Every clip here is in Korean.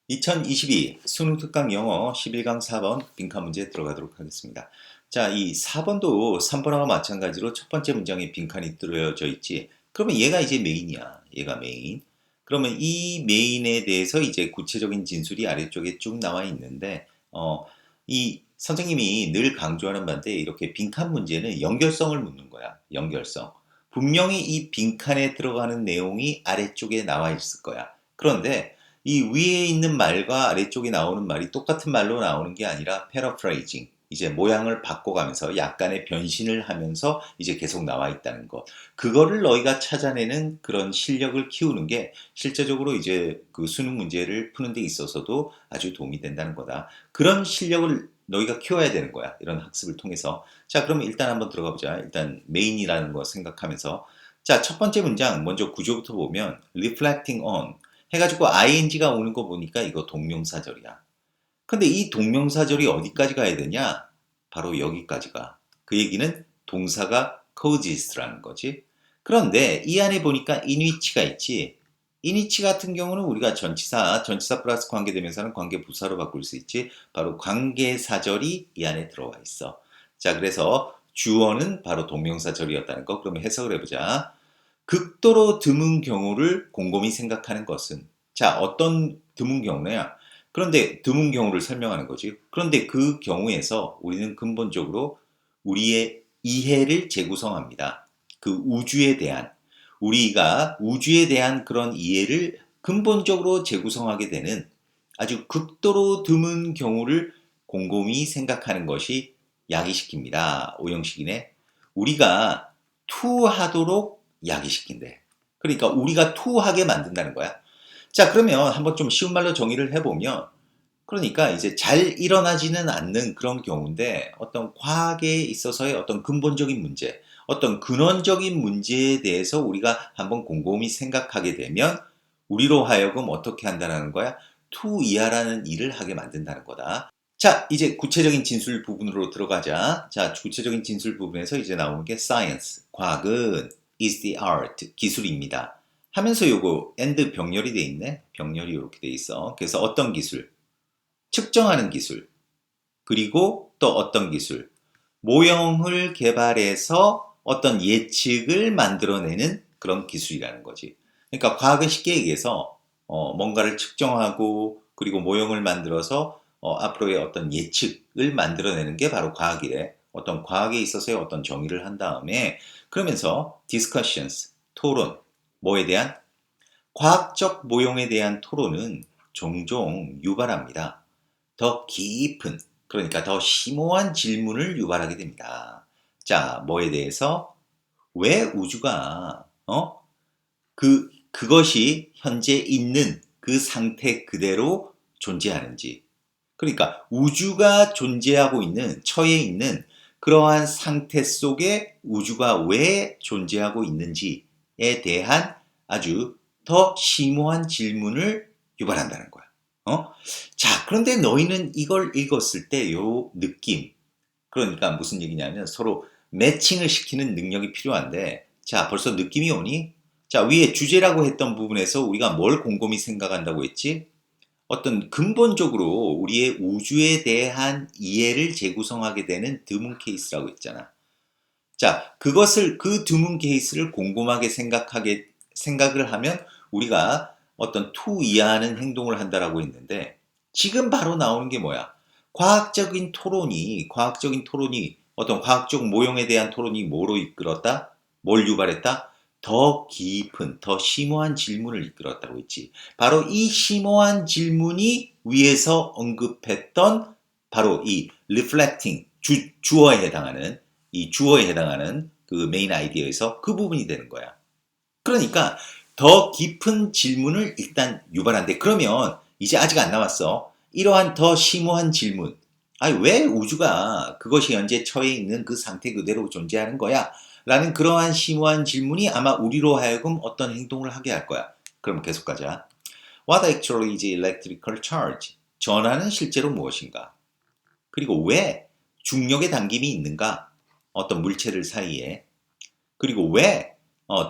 2022 수능 특강 영어 11강 4번 빈칸 문제 들어가도록 하겠습니다. 자, 이 4번도 3번하고 마찬가지로 첫 번째 문장에 빈칸이 뚫어져 있지. 그러면 얘가 이제 메인이야. 얘가 메인. 그러면 이 메인에 대해서 이제 구체적인 진술이 아래쪽에 쭉 나와 있는데, 이 선생님이 늘 강조하는 바인데 이렇게 빈칸 문제는 연결성을 묻는 거야. 연결성. 분명히 이 빈칸에 들어가는 내용이 아래쪽에 나와 있을 거야. 그런데 이 위에 있는 말과 아래쪽에 나오는 말이 똑같은 말로 나오는 게 아니라 paraphrasing, 이제 모양을 바꿔가면서 약간의 변신을 하면서 이제 계속 나와 있다는 것. 그거를 너희가 찾아내는 그런 실력을 키우는 게 실제적으로 이제 그 수능 문제를 푸는 데 있어서도 아주 도움이 된다는 거다. 그런 실력을 너희가 키워야 되는 거야. 이런 학습을 통해서. 자, 그러면 일단 한번 들어가 보자. 일단 메인이라는 거 생각하면서. 자, 첫 번째 문장 먼저 구조부터 보면 reflecting on 해가지고 ing가 오는 거 보니까 이거 동명사절이야. 근데 이 동명사절이 어디까지 가야 되냐? 바로 여기까지 가. 그 얘기는 동사가 causes라는 거지. 그런데 이 안에 보니까 in which가 있지. in which 같은 경우는 우리가 전치사 플러스 관계대명사는 관계부사로 바꿀 수 있지. 바로 관계사절이 이 안에 들어와 있어. 자, 그래서 주어는 바로 동명사절이었다는 거. 그러면 해석을 해보자. 극도로 드문 경우를 곰곰이 생각하는 것은, 자, 어떤 드문 경우냐? 그런데 드문 경우를 설명하는 거지. 그런데 그 경우에서 우리는 근본적으로 우리의 이해를 재구성합니다. 그 우주에 대한, 우리가 우주에 대한 그런 이해를 근본적으로 재구성하게 되는 아주 극도로 드문 경우를 곰곰이 생각하는 것이 야기시킵니다. 오형식이네. 우리가 투하도록 야기시킨대. 그러니까 우리가 투하게 만든다는 거야. 자, 그러면 한번 좀 쉬운 말로 정의를 해보면, 그러니까 이제 잘 일어나지는 않는 그런 경우인데 어떤 과학에 있어서의 어떤 근본적인 문제, 어떤 근원적인 문제에 대해서 우리가 한번 곰곰이 생각하게 되면 우리로 하여금 어떻게 한다는 거야? 투이하라는 일을 하게 만든다는 거다. 자, 이제 구체적인 진술 부분으로 들어가자. 자, 구체적인 진술 부분에서 이제 나오는 게 science, 과학은 is the art, 기술입니다. 하면서 요거 and 병렬이 돼 있네. 병렬이 이렇게 돼 있어. 그래서 어떤 기술? 측정하는 기술. 그리고 또 어떤 기술? 모형을 개발해서 어떤 예측을 만들어내는 그런 기술이라는 거지. 그러니까 과학은 쉽게 얘기해서 뭔가를 측정하고 그리고 모형을 만들어서 앞으로의 어떤 예측을 만들어내는 게 바로 과학이래. 어떤 과학에 있어서의 어떤 정의를 한 다음에 그러면서 discussions, 토론, 뭐에 대한? 과학적 모형에 대한 토론은 종종 유발합니다. 더 깊은, 그러니까 더 심오한 질문을 유발하게 됩니다. 자, 뭐에 대해서? 왜 우주가, 그것이 현재 있는 그 상태 그대로 존재하는지. 그러니까 우주가 존재하고 있는, 처해 있는 그러한 상태 속에 우주가 왜 존재하고 있는지에 대한 아주 더 심오한 질문을 유발한다는 거야. 자, 그런데 너희는 이걸 읽었을 때 요 느낌, 그러니까 무슨 얘기냐면 서로 매칭을 시키는 능력이 필요한데, 자, 벌써 느낌이 오니? 자, 위에 주제라고 했던 부분에서 우리가 뭘 곰곰이 생각한다고 했지? 어떤 근본적으로 우리의 우주에 대한 이해를 재구성하게 되는 드문 케이스라고 했잖아. 자, 그 드문 케이스를 곰곰하게 생각을 하면 우리가 어떤 투 이해하는 행동을 한다라고 했는데 지금 바로 나오는 게 뭐야? 과학적인 토론이 어떤 과학적 모형에 대한 토론이 뭐로 이끌었다? 뭘 유발했다? 더 깊은, 더 심오한 질문을 이끌었다고 했지. 바로 이 심오한 질문이 위에서 언급했던 바로 이 reflecting, 주어에 해당하는 그 메인 아이디어에서 그 부분이 되는 거야. 그러니까 더 깊은 질문을 일단 유발한대. 그러면 이제 아직 안 나왔어. 이러한 더 심오한 질문. 아니, 왜 우주가 그것이 현재 처해 있는 그 상태 그대로 존재하는 거야? 라는 그러한 심오한 질문이 아마 우리로 하여금 어떤 행동을 하게 할 거야. 그럼 계속 가자. What actually is electrical charge? 전하는 실제로 무엇인가? 그리고 왜 중력의 당김이 있는가? 어떤 물체들 사이에. 그리고 왜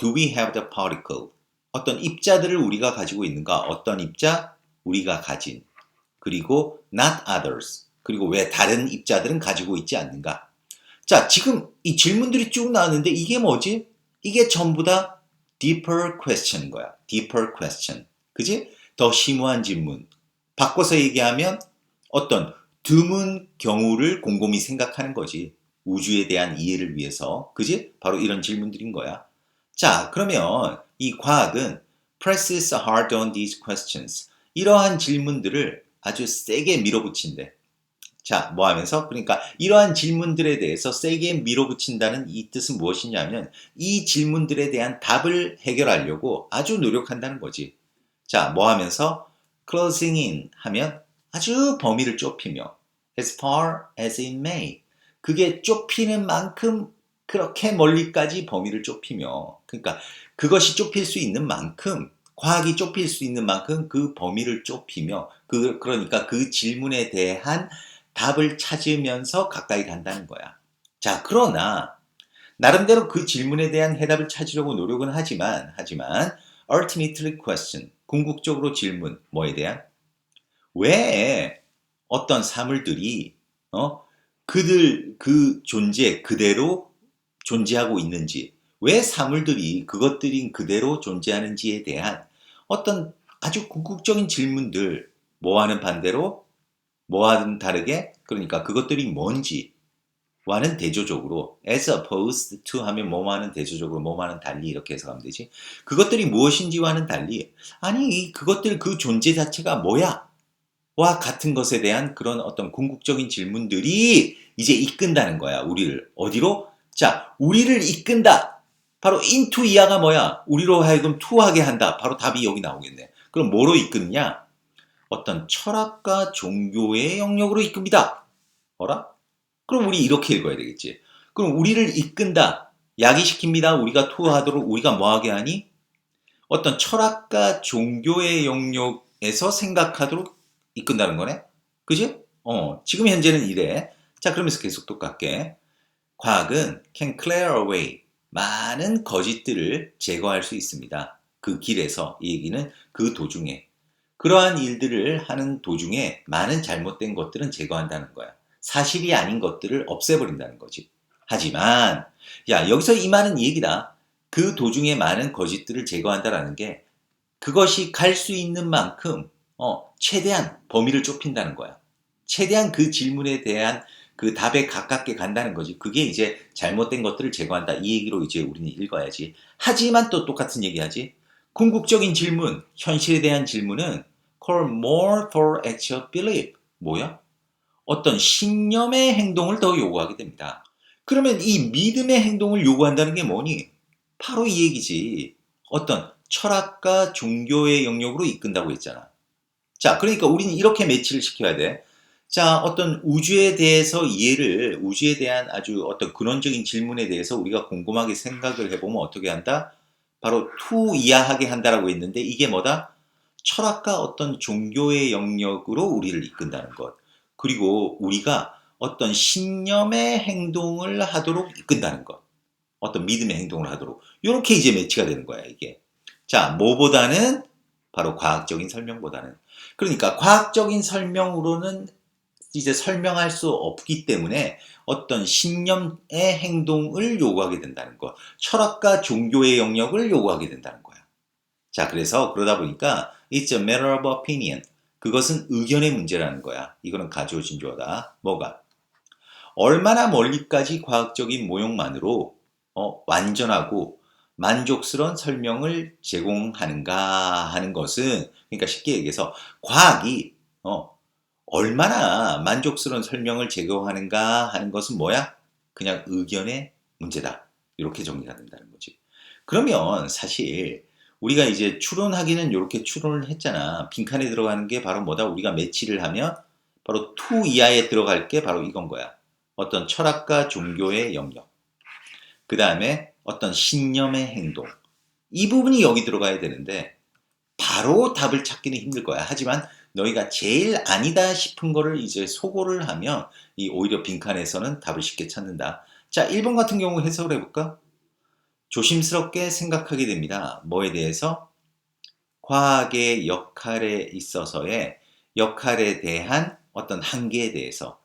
do we have the particle? 어떤 입자들을 우리가 가지고 있는가? 어떤 입자? 우리가 가진, 그리고 not others, 그리고 왜 다른 입자들은 가지고 있지 않는가. 자, 지금 이 질문들이 쭉 나왔는데 이게 뭐지? 이게 전부 다 deeper question인 거야. deeper question. 그지? 더 심오한 질문. 바꿔서 얘기하면 어떤 드문 경우를 곰곰이 생각하는 거지. 우주에 대한 이해를 위해서. 그지? 바로 이런 질문들인 거야. 자, 그러면 이 과학은 presses hard on these questions. 이러한 질문들을 아주 세게 밀어붙인대. 자, 뭐 하면서? 그러니까 이러한 질문들에 대해서 세게 밀어붙인다는 이 뜻은 무엇이냐면 이 질문들에 대한 답을 해결하려고 아주 노력한다는 거지. 자, 뭐 하면서? closing in 하면 아주 범위를 좁히며 as far as it may. 그게 좁히는 만큼 그렇게 멀리까지 범위를 좁히며 그러니까 그것이 좁힐 수 있는 만큼 과학이 좁힐 수 있는 만큼 그 범위를 좁히며 그러니까 그 질문에 대한 답을 찾으면서 가까이 간다는 거야. 자, 그러나 나름대로 그 질문에 대한 해답을 찾으려고 노력은 하지만 ultimately question, 궁극적으로 질문, 뭐에 대한? 왜 어떤 사물들이 그들 그 존재 그대로 존재하고 있는지, 왜 사물들이 그것들인 그대로 존재하는지에 대한 어떤 아주 궁극적인 질문들, 뭐와는 반대로, 뭐와는 다르게, 그러니까 그것들이 뭔지와는 대조적으로, as opposed to 하면 뭐와는 대조적으로, 뭐와는 달리 이렇게 해석하면 되지. 그것들이 무엇인지와는 달리, 아니 그것들 그 존재 자체가 뭐야? 와 같은 것에 대한 그런 어떤 궁극적인 질문들이 이제 이끈다는 거야. 우리를 어디로? 자, 우리를 이끈다. 바로 into 이하가 뭐야? 우리로 하여금 투하게 한다. 바로 답이 여기 나오겠네. 그럼 뭐로 이끄느냐? 어떤 철학과 종교의 영역으로 이끕니다. 어라? 그럼 우리 이렇게 읽어야 되겠지. 그럼 우리를 이끈다. 야기시킵니다. 우리가 투하하도록 우리가 뭐하게 하니? 어떤 철학과 종교의 영역에서 생각하도록 이끈다는 거네. 그지? 지금 현재는 이래. 자, 그러면서 계속 똑같게. 과학은 can clear away. 많은 거짓들을 제거할 수 있습니다. 그 길에서, 이 얘기는 그 도중에. 그러한 일들을 하는 도중에 많은 잘못된 것들은 제거한다는 거야. 사실이 아닌 것들을 없애버린다는 거지. 하지만, 야, 여기서 이 말은 이 얘기다. 그 도중에 많은 거짓들을 제거한다라는 게 그것이 갈 수 있는 만큼 최대한 범위를 좁힌다는 거야. 최대한 그 질문에 대한 그 답에 가깝게 간다는 거지. 그게 이제 잘못된 것들을 제거한다. 이 얘기로 이제 우리는 읽어야지. 하지만 또 똑같은 얘기하지. 궁극적인 질문, 현실에 대한 질문은 call more for actual belief. 뭐야? 어떤 신념의 행동을 더 요구하게 됩니다. 그러면 이 믿음의 행동을 요구한다는 게 뭐니? 바로 이 얘기지. 어떤 철학과 종교의 영역으로 이끈다고 했잖아. 자, 그러니까 우리는 이렇게 매치를 시켜야 돼. 자, 어떤 우주에 대해서 우주에 대한 아주 어떤 근원적인 질문에 대해서 우리가 곰곰하게 생각을 해보면 어떻게 한다? 바로 투이하하게 한다라고 했는데 이게 뭐다? 철학과 어떤 종교의 영역으로 우리를 이끈다는 것. 그리고 우리가 어떤 신념의 행동을 하도록 이끈다는 것. 어떤 믿음의 행동을 하도록. 이렇게 이제 매치가 되는 거야, 이게. 자, 뭐보다는? 바로 과학적인 설명보다는. 그러니까 과학적인 설명으로는 이제 설명할 수 없기 때문에 어떤 신념의 행동을 요구하게 된다는 것. 철학과 종교의 영역을 요구하게 된다는 거야. 자, 그래서 그러다 보니까 it's a matter of opinion. 그것은 의견의 문제라는 거야. 이거는 가지오진 조어다. 뭐가? 얼마나 멀리까지 과학적인 모형만으로 완전하고 만족스러운 설명을 제공하는가 하는 것은 그러니까 쉽게 얘기해서 과학이 얼마나 만족스러운 설명을 제공하는가 하는 것은 뭐야? 그냥 의견의 문제다. 이렇게 정리가 된다는 거지. 그러면 사실 우리가 이제 추론하기는 이렇게 추론을 했잖아. 빈칸에 들어가는 게 바로 뭐다? 우리가 매치를 하면 바로 투 이하에 들어갈 게 바로 이건 거야. 어떤 철학과 종교의 영역. 그 다음에 어떤 신념의 행동. 이 부분이 여기 들어가야 되는데 바로 답을 찾기는 힘들 거야. 하지만 너희가 제일 아니다 싶은 거를 이제 소거를 하면 이 오히려 빈칸에서는 답을 쉽게 찾는다. 자, 1번 같은 경우 해석을 해볼까? 조심스럽게 생각하게 됩니다. 뭐에 대해서? 과학의 역할에 있어서의 역할에 대한 어떤 한계에 대해서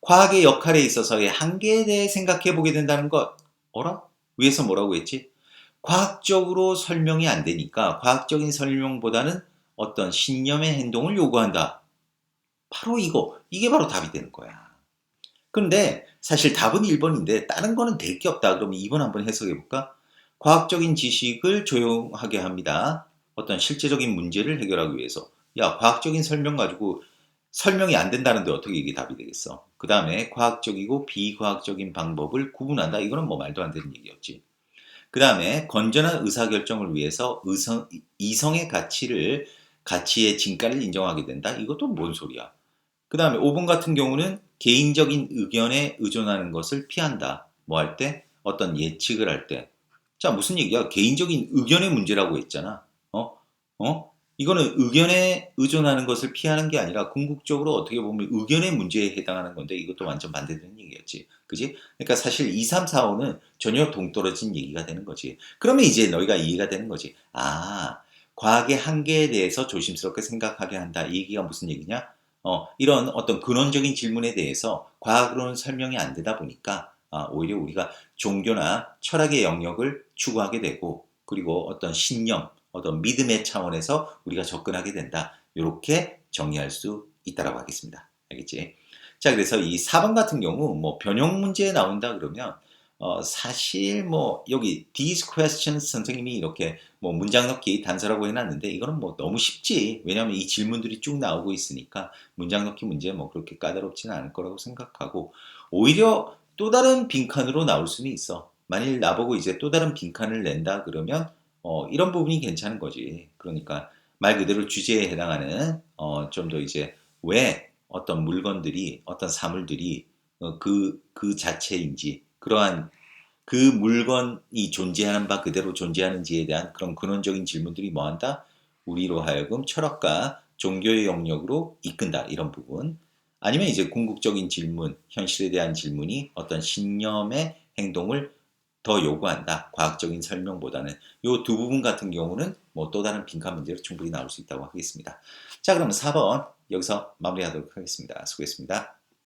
과학의 역할에 있어서의 한계에 대해 생각해 보게 된다는 것. 어라? 위에서 뭐라고 했지? 과학적으로 설명이 안 되니까 과학적인 설명보다는 어떤 신념의 행동을 요구한다. 바로 이거. 이게 바로 답이 되는 거야. 그런데 사실 답은 1번인데 다른 거는 될 게 없다. 그러면 2번 한번 해석해 볼까? 과학적인 지식을 조용하게 합니다. 어떤 실제적인 문제를 해결하기 위해서. 야, 과학적인 설명 가지고 설명이 안 된다는데 어떻게 이게 답이 되겠어? 그 다음에 과학적이고 비과학적인 방법을 구분한다. 이거는 뭐 말도 안 되는 얘기였지. 그 다음에 건전한 의사결정을 위해서 이성의 가치의 진가를 인정하게 된다. 이것도 뭔 소리야? 그 다음에 5번 같은 경우는 개인적인 의견에 의존하는 것을 피한다. 뭐 할 때? 어떤 예측을 할 때. 자, 무슨 얘기야? 개인적인 의견의 문제라고 했잖아. 어? 어? 이거는 의견에 의존하는 것을 피하는 게 아니라 궁극적으로 어떻게 보면 의견의 문제에 해당하는 건데 이것도 완전 반대되는 얘기였지. 그지? 그러니까 사실 2, 3, 4, 5는 전혀 동떨어진 얘기가 되는 거지. 그러면 이제 너희가 이해가 되는 거지. 아, 과학의 한계에 대해서 조심스럽게 생각하게 한다. 이 얘기가 무슨 얘기냐? 이런 어떤 근원적인 질문에 대해서 과학으로는 설명이 안 되다 보니까 오히려 우리가 종교나 철학의 영역을 추구하게 되고 그리고 어떤 신념, 어떤 믿음의 차원에서 우리가 접근하게 된다. 이렇게 정의할 수 있다라고 하겠습니다. 알겠지? 자, 그래서 이 4번 같은 경우 뭐 변형 문제에 나온다 그러면 사실 뭐 여기 these questions 선생님이 이렇게 뭐 문장 넣기 단서라고 해놨는데 이거는 뭐 너무 쉽지. 왜냐하면 이 질문들이 쭉 나오고 있으니까 문장 넣기 문제 뭐 그렇게 까다롭지는 않을 거라고 생각하고 오히려 또 다른 빈칸으로 나올 수는 있어. 만일 나보고 이제 또 다른 빈칸을 낸다 그러면 이런 부분이 괜찮은 거지. 그러니까 말 그대로 주제에 해당하는 좀 더 이제 왜 어떤 물건들이 어떤 사물들이 그 자체인지 그러한 그 물건이 존재하는 바 그대로 존재하는지에 대한 그런 근원적인 질문들이 뭐한다? 우리로 하여금 철학과 종교의 영역으로 이끈다. 이런 부분. 아니면 이제 궁극적인 질문, 현실에 대한 질문이 어떤 신념의 행동을 더 요구한다. 과학적인 설명보다는. 이 두 부분 같은 경우는 뭐 또 다른 빈칸 문제로 충분히 나올 수 있다고 하겠습니다. 자, 그럼 4번 여기서 마무리하도록 하겠습니다. 수고했습니다.